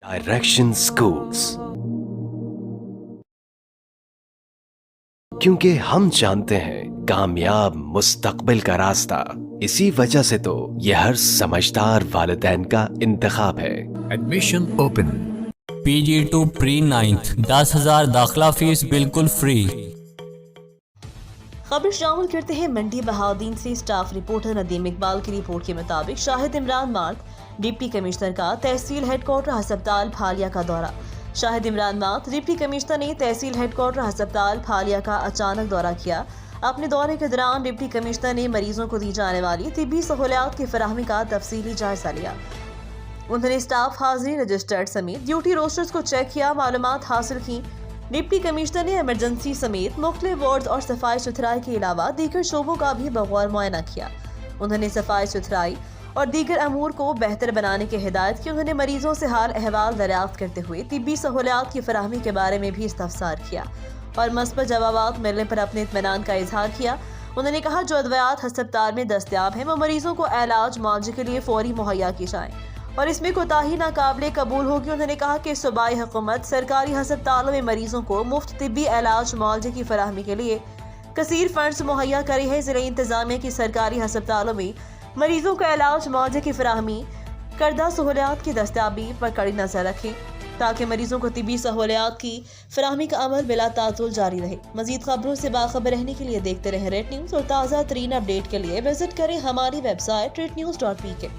Direction schools, क्योंकि हम जानते हैं कामयाब मुस्तकबिल का रास्ता, इसी वजह से तो ये हर समझदार वालिदैन का इंतखाब है। Admission open. PG2 pre 9th 10,000 दाखिला फीस बिल्कुल फ्री। खबर शामिल करते हैं मंडी बहाउद्दीन से। स्टाफ रिपोर्टर नदीम इकबाल की रिपोर्ट के मुताबिक Shahid Imran mark deputy commissioner का तहसील हेडक्वार्टर अस्पताल फालिया का दौरा। Shahid Imran mark deputy commissioner ने तहसील हेडक्वार्टर अस्पताल फालिया का अचानक दौरा किया। अपने दौरे के दौरान डिप्टी कमिश्नर ने मरीजों को दी जाने वाली तिब्बी सहूलियात की फराहमी का तफसीली जायजा लिया। उन्होंने स्टाफ हाजिरी रजिस्टर्ड समेत ड्यूटी रोस्टर्स को चेक किया, मालूमात हासिल की। डिप्टी कमिश्नर ने इमरजेंसी समेत मुख्तलिफ वार्ड्स और सफाई सुथराई के अलावा दीगर शोबों का भी बगौर मुआयना किया। उन्होंने सफाई सुथराई और दीगर अमूर को बेहतर बनाने की हिदायत की। उन्होंने मरीजों से हाल अहवाल दरियाफ्त करते हुए तिब्बी सहूलियात की फराहमी के बारे में भी इस्तफसार किया और मस्बत जवाबात मिलने पर अपने इत्मीनान का इजहार किया। उन्होंने कहा जो अद्वियात अस्पताल में दस्तयाब हैं वो मरीजों को इलाज मुआवजे के लिए फौरी मुहैया की जाएं और इसमें कोताही नाकाबिले कबूल होगी। उन्होंने कहा कि सूबाई हुकूमत सरकारी अस्पतालों में मरीजों को मुफ्त तिब्बी इलाज मुआवजे की फराहमी के लिए कसीर फंड्स मुहैया करे है। ज़िला इंतजामिया की सरकारी अस्पतालों में मरीजों का इलाज मुआवजे की फराहमी करदा सहूलियात की दस्तयाबी पर कड़ी नजर रखें ताकि मरीजों को तिब्बी सहूलियात की फराहमी का अमल बिला तातुल जारी रहे। मजीद खबरों से बाखबर रहने के लिए देखते रहें रेट न्यूज़ और ताज़ा तरीन अपडेट के लिए विजिट करें हमारी वेबसाइट rednews.pk।